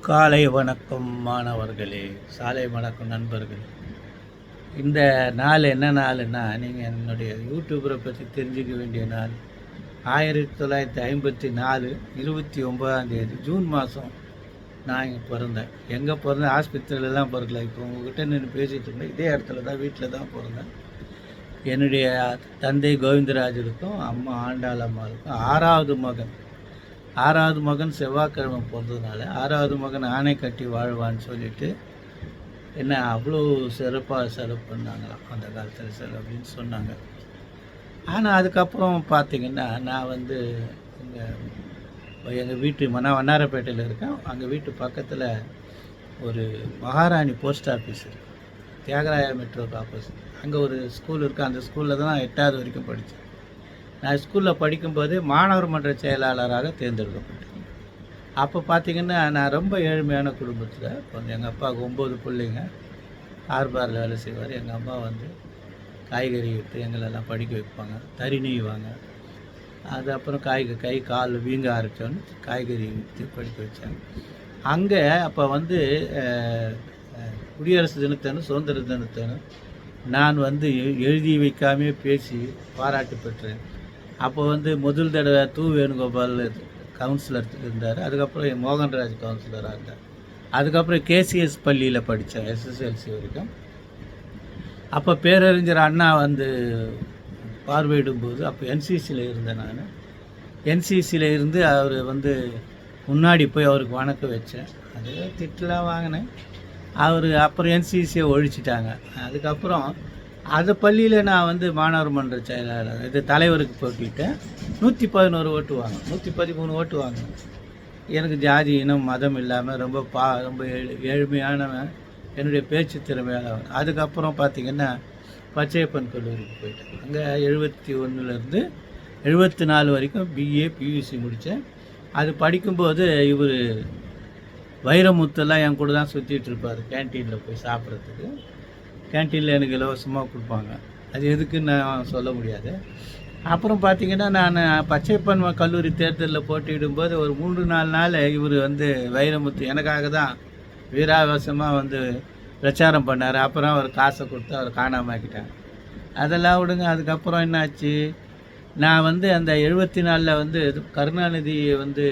காலை வணக்கம் மாணவர்களே, சாலை வணக்கம் நண்பர்களே. இந்த நாள் என்ன நாளுன்னா, நீங்கள் என்னுடைய யூடியூபரை பற்றி தெரிஞ்சுக்க வேண்டிய நாள். 1954 29ஆம் தேதி ஜூன் மாதம் நான் இங்கே பிறந்தேன். எங்கே பிறந்தேன்? ஆஸ்பத்திரியிலலாம் பிறக்கல. இப்போ உங்கள்கிட்ட நின்று பேசிகிட்டு இருந்தேன். இதே இடத்துல தான், வீட்டில் தான் பிறந்தேன். என்னுடைய தந்தை கோவிந்தராஜருக்கும் அம்மா ஆண்டாள் அம்மாவுக்கும் ஆறாவது மகன் செவ்வாய்க்கிழமை பிறந்ததுனால 6வது மகன் ஆணை கட்டி வாழ்வான்னு சொல்லிட்டு என்ன அவ்வளோ சிறப்பு பண்ணாங்களாம் அந்த காலத்தில் அப்படின்னு சொன்னாங்க. ஆனால் அதுக்கப்புறம் பார்த்திங்கன்னா, நான் வந்து எங்கள் வீட்டு வண்ணாரப்பேட்டையில் இருக்கேன். அங்கே வீட்டு பக்கத்தில் ஒரு மகாராணி போஸ்ட் ஆஃபீஸ் இருக்குது, தியாகராய மெட்ரோக்கு ஆப்போசிட். அங்கே ஒரு ஸ்கூல் இருக்குது. அந்த ஸ்கூலில் தான் நான் 8வது வரைக்கும் படித்தேன். நான் ஸ்கூலில் படிக்கும்போது மாணவர் மன்ற செயலாளராக தேர்ந்தெடுக்கப்பட்டேன். அப்போ பார்த்திங்கன்னா, நான் ரொம்ப ஏழ்மையான குடும்பத்தில் கொஞ்சம். எங்கள் அப்பாவுக்கு 9 பிள்ளைங்க. ஹார்பரில் வேலை செய்வார். எங்கள் அம்மா வந்து காய்கறி விற்று எங்களெல்லாம் படிக்க வைப்பாங்க, தறி நெய்வாங்க. அது அப்புறம் கை கால் வீங்க ஆரம்பித்தோன்னு காய்கறி விற்று படிக்க வச்சாங்க. அங்கே அப்போ வந்து குடியரசு தினத்தன்னு சுதந்திர தினத்தன்னு நான் வந்து எழுதி வைக்காமே பேசி பாராட்டு பெற்றேன். அப்போ வந்து முதல் தடவை வேணுகோபால் கவுன்சிலர் இருந்தார். அதுக்கப்புறம் மோகன்ராஜ் கவுன்சிலராக இருந்தார். அதுக்கப்புறம் கேசிஎஸ் பள்ளியில் படித்தேன், எஸ்எஸ்எல்சி வரைக்கும். அப்போ பேரறிஞர் அண்ணா வந்து பார்வையிடும்போது, அப்போ என்சிசியில் இருந்தேன். நான் என்சிசியில் இருந்து அவர் வந்து முன்னாடி போய் அவருக்கு வணக்கம் வச்சேன். அது திட்டலாம் வாங்கினேன். அவர் அப்புறம் என்சிசியை ஒழிச்சிட்டாங்க. அதுக்கப்புறம் அந்த பள்ளியில் நான் வந்து மாணவர் மன்ற செயலாளர் தலைவருக்கு போட்டிட்டேன். 111 ஓட்டு வாங்கினேன், 113 ஓட்டு வாங்கினேன். எனக்கு ஜாதி இனம் மதம் இல்லாமல் ரொம்ப ஏழ்மையானவன். என்னுடைய பேச்சு திறமையானவன். அதுக்கப்புறம் பார்த்திங்கன்னா, பச்சையப்பன் கல்லூரிக்கு போயிட்டேன். அங்கே 71லேருந்து 74 வரைக்கும் பிஏ பியூசி முடித்தேன். அது படிக்கும்போது இவர் வைரமுத்தெல்லாம் என் கூட தான் சுற்றிட்டு இருப்பார். கேன்டீனில் போய் சாப்பிட்றதுக்கு. கேன்டீனில் எனக்கு இலவசமாக கொடுப்பாங்க. அது எதுக்குன்னு நான் சொல்ல முடியாது. அப்புறம் பார்த்திங்கன்னா, நான் பச்சையப்பன் கல்லூரி தேர்தலில் போட்டியிடும்போது ஒரு 3-4 நாள் இவர் வந்து வைரமுத்து எனக்காக தான் வீராவசமாக வந்து பிரச்சாரம் பண்ணார். அப்புறம் அவர் காசை கொடுத்து அவர் காணாமல் ஆக்கிட்டாங்க. அதெல்லாம் விடுங்க. அதுக்கப்புறம் என்னாச்சு, நான் வந்து அந்த 74 வந்து கருணாநிதியை வந்து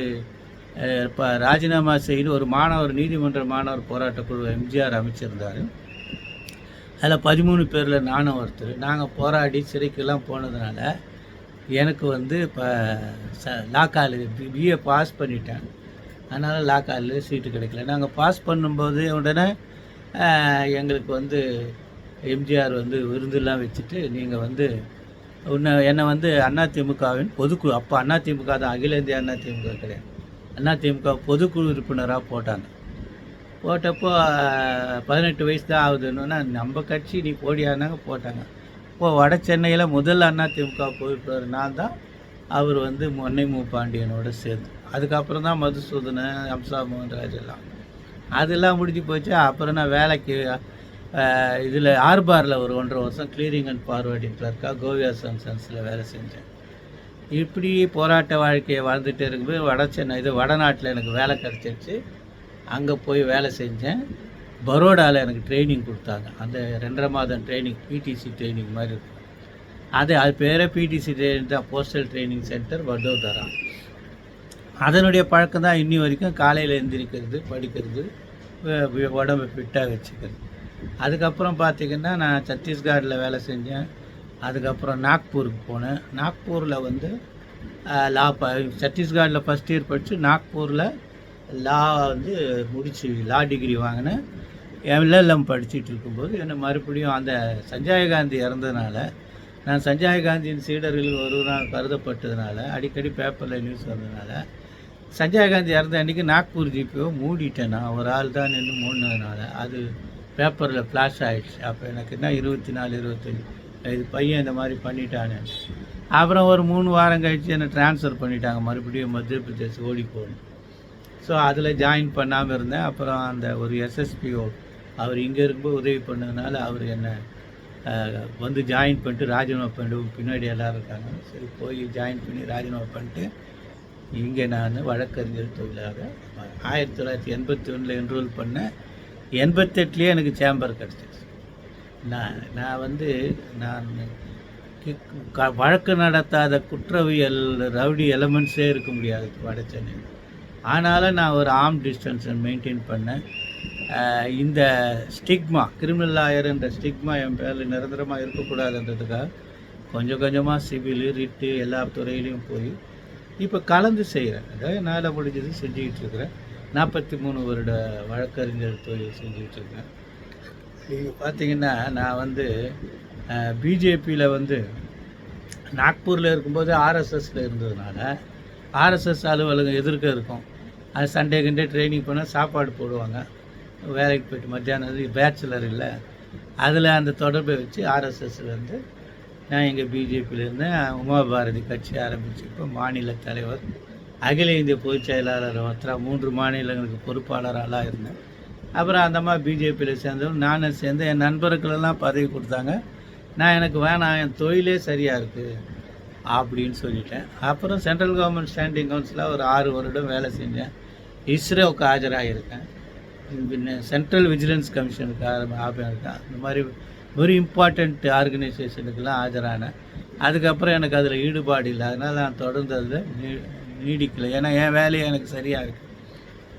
இப்போ ராஜினாமா செய்து ஒரு நீதிமன்ற மாணவர் போராட்டக்குழு எம்ஜிஆர் அமைச்சிருந்தார். அதில் 13 பேரில் நானும் ஒருத்தர். நாங்கள் போராடி சிறைக்கெல்லாம் போனதுனால எனக்கு வந்து இப்போ லா காலேஜ் பிஏ பாஸ் பண்ணிட்டேன். அதனால் லா காலேஜில் சீட்டு கிடைக்கல. நாங்கள் பாஸ் பண்ணும்போது உடனே எங்களுக்கு வந்து எம்ஜிஆர் வந்து விருந்தெல்லாம் வச்சுட்டு, நீங்கள் வந்து என்னை வந்து அதிமுகவின் பொதுக்குழு, அப்போ அதிமுக தான், அகில இந்திய அதிமுக கிடையாது, அதிமுக பொதுக்குழு உறுப்பினராக போட்டாங்க. போட்டப்போ 18 வயசு தான் ஆகுதுன்னா, நம்ம கட்சி நீ போடியானாங்க, போட்டாங்க. இப்போது வட சென்னையில் முதல் அதிமுக பொறுப்பாளர் நான் தான். அவர் வந்து மு பாண்டியனோட சேர்ந்து. அதுக்கப்புறம் தான் மதுசூதனன், அம்சா மோகன்ராஜ் எல்லாம். அதெல்லாம் முடிஞ்சு போச்சு. அப்புறம் நான் வேலைக்கு இதில் ஆர்பாரில் ஒரு 1.5 வருஷம் கிளீரிங் அண்ட் ஃபார்வர்டிங் கிளர்க்காக கோவியா சன்ஸில் வேலை செஞ்சேன். இப்படி போராட்ட வாழ்க்கையை வாழ்ந்துகிட்டே இருக்கும்போது வடநாட்டில் எனக்கு வேலை கிடச்சிருச்சு. அங்கே போய் வேலை செஞ்சேன். பரோடாவில் எனக்கு ட்ரைனிங் கொடுத்தாங்க. அந்த 2.5 மாதம் ட்ரைனிங், பிடிசி ட்ரைனிங் மாதிரி இருக்கும். அது பேரே பிடிசி ட்ரைனிங் தான், போஸ்டல் ட்ரைனிங் சென்டர், வடோதரா. அதனுடைய பழக்கம் தான் இன்னி வரைக்கும். காலையில் எழுந்திரிக்கிறது, படிக்கிறது, உடம்பை ஃபிட்டாக வச்சுக்கிறது. அதுக்கப்புறம் பார்த்திங்கன்னா, நான் சத்தீஸ்கரில் வேலை செஞ்சேன். அதுக்கப்புறம் நாக்பூருக்கு போனேன். நாக்பூரில் வந்து சத்தீஸ்கரில் ஃபஸ்ட் இயர் படித்து நாக்பூரில் லா வந்து முடித்து லா டிகிரி வாங்கினேன். எல்எல்எம் படிச்சுட்டு இருக்கும்போது என்னை மறுபடியும் அந்த சஞ்சய் காந்தி இறந்ததுனால, நான் சஞ்சய் காந்தியின் சீடர்களில் ஒருவராக கருதப்பட்டதுனால, அடிக்கடி பேப்பரில் நியூஸ் வந்ததுனால, சஞ்சய் காந்தி இறந்த அன்றைக்கி நாக்பூர் ஜிபிஓ மூடிட்டேன். நான் ஒரு ஆள் தான் நின்று மூடினதுனால அது பேப்பரில் ஃப்ளாஷ் ஆகிடுச்சு. அப்போ எனக்கு என்ன 24 25 இது பையன் இந்த மாதிரி பண்ணிட்டானே. அப்புறம் ஒரு 3 வாரம் கழித்து என்னை ட்ரான்ஸ்ஃபர் பண்ணிட்டாங்க, மறுபடியும் மத்திய பிரதேஷ் ஓடி போகணும். ஸோ அதில் ஜாயின் பண்ணாமல் இருந்தேன். அப்புறம் அந்த ஒரு எஸ்எஸ்பிஓ அவர் இங்கே இருக்கும்போது உதவி பண்ணதுனால அவர் என்னை வந்து ஜாயின் பண்ணிட்டு ராஜினாமா பண்ணிட்டு, பின்னாடி எல்லோரும் இருக்காங்க. சரி போய் ஜாயின் பண்ணி ராஜினாமா பண்ணிட்டு இங்கே நான் வழக்கறிஞர் தொழிலாக 1981 என்ரோல் பண்ணேன். 88 எனக்கு சேம்பர் கிடச்சிச்சு. நான் வந்து நான் வழக்கு நடத்தாத குற்றவியல் ரவுடி எலமெண்ட்ஸே இருக்க முடியாது வட சென்னை. ஆனாலும் நான் ஒரு ஆர்ம் டிஸ்டன்ஸை மெயின்டைன் பண்ணேன். இந்த ஸ்டிக்மா, கிரிமினல் லாயர்ன்ற ஸ்டிக்மா என் பேரில் நிரந்தரமாக இருக்கக்கூடாதுன்றதுக்காக கொஞ்சம் கொஞ்சமாக சிவில், ரிட்டு எல்லா துறையிலையும் போய் இப்போ கலந்து செய்கிறேன். அதாவது என்னால் முடிஞ்சது செஞ்சுக்கிட்டு இருக்கிறேன். 43 வருட வழக்கறிஞர் தொழில் செஞ்சுக்கிட்டு இருக்கேன். நீங்கள் பார்த்தீங்கன்னா நான் வந்து பிஜேபியில் வந்து நாக்பூரில் இருக்கும்போது ஆர்எஸ்எஸில் இருந்ததுனால ஆர்எஸ்எஸ் அலுவலகம் எதிர்க்க இருக்கும். அது சண்டே கண்டே ட்ரைனிங் பண்ணால் சாப்பாடு போடுவாங்க. வேலைக்கு போய்ட்டு மத்தியானம் பேச்சுலர் இல்லை, அதில் அந்த தொடர்பை வச்சு ஆர்எஸ்எஸ்லேருந்து நான் எங்கள் பிஜேபியில் இருந்தேன். உமாபாரதி கட்சி ஆரம்பித்து இப்போ மாநில தலைவர், அகில இந்திய பொதுச் செயலாளர், 3 மாநிலங்களுக்கு பொறுப்பாளராக இருந்தேன். அப்புறம் அந்த மாதிரி பிஜேபியில் சேர்ந்தவங்க நானும் சேர்ந்து என் நண்பர்களெல்லாம் பதவி கொடுத்தாங்க. நான் எனக்கு வேணாம், என் தொழிலே சரியாக இருக்குது அப்படின்னு சொல்லிட்டேன். அப்புறம் சென்ட்ரல் கவர்மெண்ட் ஸ்டாண்டிங் கவுன்சிலாக ஒரு 6 வருடம் வேலை செஞ்சேன். இஸ்ரோவுக்கு ஆஜராகியிருக்கேன். சென்ட்ரல் விஜிலன்ஸ் கமிஷனுக்கு ஆஜராயிருக்கேன். இந்த மாதிரி வெரி இம்பார்ட்டண்ட் ஆர்கனைசேஷனுக்கெல்லாம் ஆஜரானேன். அதுக்கப்புறம் எனக்கு அதில் ஈடுபாடு இல்லை, அதனால் நான் தொடர்ந்து அதில் நீடிக்கலை. ஏன்னா என் வேலையை எனக்கு சரியாக இருக்குது.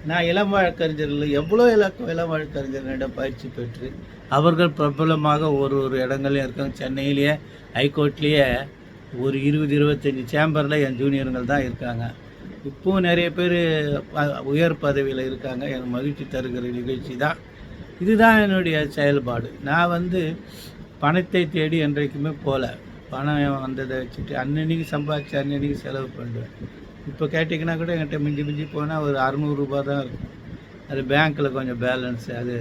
நான் இளம் வழக்கறிஞர்கள் எவ்வளோ இளம் வழக்கறிஞர்களிடம் பயிற்சி பெற்று அவர்கள் பிரபலமாக ஒரு இடங்களையும் இருக்காங்க. சென்னையிலேயே ஹைகோர்ட்லேயே ஒரு 20-25 சேம்பரில் என் ஜூனியருங்கள் தான் இருக்காங்க. இப்போவும் நிறைய பேர் உயர் பதவியில் இருக்காங்க. எனக்கு மகிழ்ச்சி தருகிற நிகழ்ச்சி தான் இதுதான் என்னுடைய செயல்பாடு. நான் வந்து பணத்தை தேடி என்றைக்குமே போகல. பணம் வந்ததை வச்சுட்டு அன்னன்னைக்கு சம்பாதிச்சு அன்னன்னைக்கு செலவு பண்ணுவேன். இப்போ கேட்டிங்கன்னா கூட என்கிட்ட மிஞ்சி போனால் ஒரு 600 ரூபா தான் இருக்கும். அது பேங்க்கில் கொஞ்சம் பேலன்ஸு, அது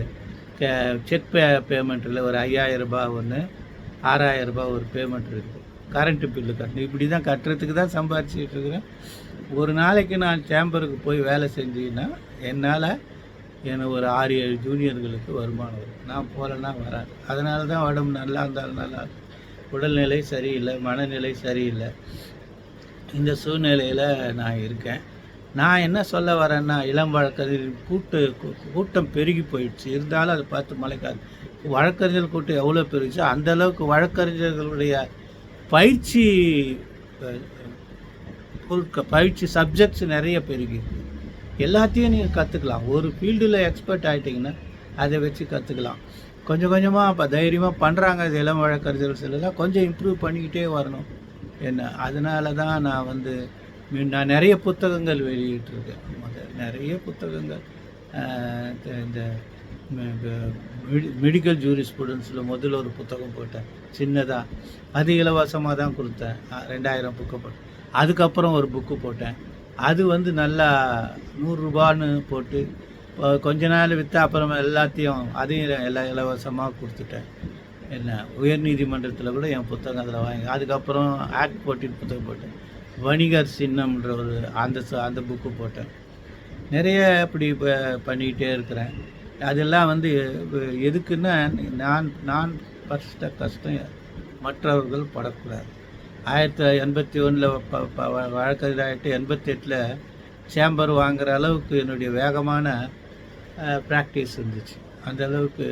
செக் பேமெண்ட்டில் ஒரு 5000 ரூபா ஒன்று, 6000 ரூபா ஒரு பேமெண்ட் இருக்குது. கரண்ட்டு பில்லு கட்டணும். இப்படி தான் கட்டுறதுக்கு தான் சம்பாதிச்சிட்டு இருக்கிறேன். ஒரு நாளைக்கு நான் சேம்பருக்கு போய் வேலை செஞ்சீங்கன்னா என்னால் எனக்கு ஒரு 6-7 ஜூனியர்களுக்கு வருமானம் வரும். நான் போகலன்னா வராது. அதனால தான் உடம்பு நல்லா இருந்தாலும் நல்லா, உடல்நிலை சரியில்லை, மனநிலை சரியில்லை. இந்த சூழ்நிலையில் நான் இருக்கேன். நான் என்ன சொல்ல வரேன்னா, இளம் வழக்கறிஞர் கூட்டம் பெருகி போயிடுச்சு. இருந்தாலும் அதை பார்த்து மலைக்காது. வழக்கறிஞர் கூட்டம் எவ்வளோ பெருகிச்சோ அந்தளவுக்கு வழக்கறிஞர்களுடைய பயிற்சி சப்ஜெக்ட்ஸ் நிறைய பெருகிருக்கு. எல்லாத்தையும் நீங்கள் கற்றுக்கலாம். ஒரு ஃபீல்டில் எக்ஸ்பர்ட் ஆகிட்டிங்கன்னா அதை வச்சு கற்றுக்கலாம். கொஞ்சம் கொஞ்சமாக இப்போ தைரியமாக பண்ணுறாங்க. இது இளம் வழக்கறிஞர்கள் சிலலாம் கொஞ்சம் இம்ப்ரூவ் பண்ணிக்கிட்டே வரணும். அதனால தான் நான் வந்து நான் நிறைய புத்தகங்கள் வெளியிட்டிருக்கேன். நிறைய புத்தகங்கள். இந்த மெடிக்கல் ஜூரிஸ்ப்ருடன்ஸில் முதல்ல ஒரு புத்தகம் போட்டேன் சின்னதாக. அது இலவசமாக தான் கொடுத்தேன். 2000 புக்கு போட்டேன். அதுக்கப்புறம் ஒரு புக்கு போட்டேன். அது வந்து நல்லா 100 ரூபான்னு போட்டு கொஞ்ச நாள் விற்று அப்புறம் எல்லாத்தையும் அதையும் எல்லாம் இலவசமாக கொடுத்துட்டேன். உயர்நீதிமன்றத்தில் கூட என் புத்தகம் அதில் வாங்கி அதுக்கப்புறம் ஆக்ட் போட்டி புத்தகம் போட்டேன். வணிகர் சின்னம்ன்ற ஒரு அந்த புக்கு போட்டேன். நிறைய இப்படி பண்ணிக்கிட்டே இருக்கிறேன். அதெல்லாம் வந்து எதுக்குன்னா நான் பட்ட கஷ்டம் மற்றவர்கள் படக்கூடாது. 1981 வழக்கறிஞராகிட்டு 88 சேம்பர் வாங்குகிற அளவுக்கு என்னுடைய வேகமான ப்ராக்டிஸ் இருந்துச்சு. அந்த அளவுக்கு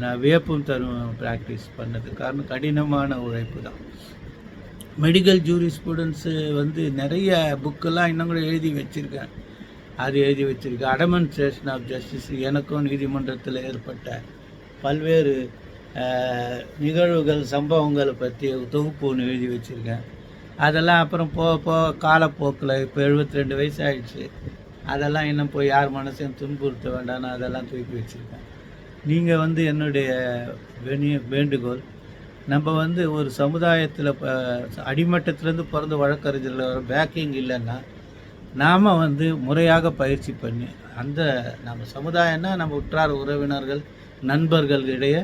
நான் வியப்பும் தரும் ப்ராக்டிஸ் பண்ணது காரணம் கடினமான உழைப்பு தான். மெடிக்கல் ஜூரிஸ்ப்ருடன்ஸு வந்து நிறைய புக்கெல்லாம் இன்னும் கூட எழுதி வச்சுருக்கேன். அடமன்ஸ்ட்ரேஷன் ஆஃப் ஜஸ்டிஸ், எனக்கும் நீதிமன்றத்தில் ஏற்பட்ட பல்வேறு நிகழ்வுகள், சம்பவங்களை பற்றி தொகுப்பு ஒன்று எழுதி வச்சுருக்கேன். அதெல்லாம் அப்புறம் காலப்போக்கில் இப்போ 72 வயசு ஆகிடுச்சு. அதெல்லாம் இன்னும் போய் யார் மனசையும் துன்புறுத்த வேண்டாம்னு அதெல்லாம் தூக்கி வச்சுருக்கேன். நீங்கள் வந்து என்னுடைய வேண்டுகோள், நம்ம வந்து ஒரு சமுதாயத்தில் அடிமட்டத்திலேருந்து பிறந்த வழக்கறிஞர்கள் பேக்கிங் இல்லைன்னா நாம் வந்து முறையாக பயிற்சி பண்ணி நம்ம சமுதாயம்னா நம்ம உற்றார் உறவினர்கள் நண்பர்களிடையே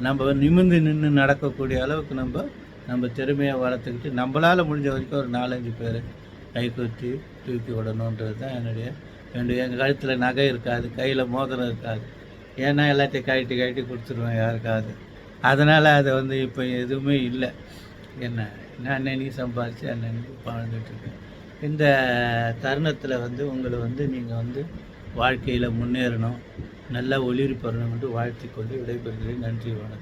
நம்ம நின்று நடக்கக்கூடிய அளவுக்கு நம்ம திறமையை வளர்த்துக்கிட்டு நம்மளால் முடிஞ்ச வரைக்கும் ஒரு 4-5 பேரை கைக்குத்தி தூக்கி விடணுன்றது தான் என்னுடைய எங்கள் கழுத்தில் நகை இருக்காது, கையில் மோதிரம் இருக்காது. ஏன்னா எல்லாத்தையும் கழட்டி கொடுத்துருவேன் யாருக்காவது. அதனால் அதை வந்து இப்போ எதுவுமே இல்லை. நான் அன்னைக்கு சம்பாதிச்சு அன்னைக்கு வாழ்ந்துட்டுருக்கேன். இந்த தருணத்தில் வந்து உங்களை வந்து நீங்கள் வந்து வாழ்க்கையில் முன்னேறணும், நல்லா ஒளிர் பெறணும் என்று வாழ்த்திக்கொண்டு விடைபெறுகிறேன். நன்றி, வணக்கம்.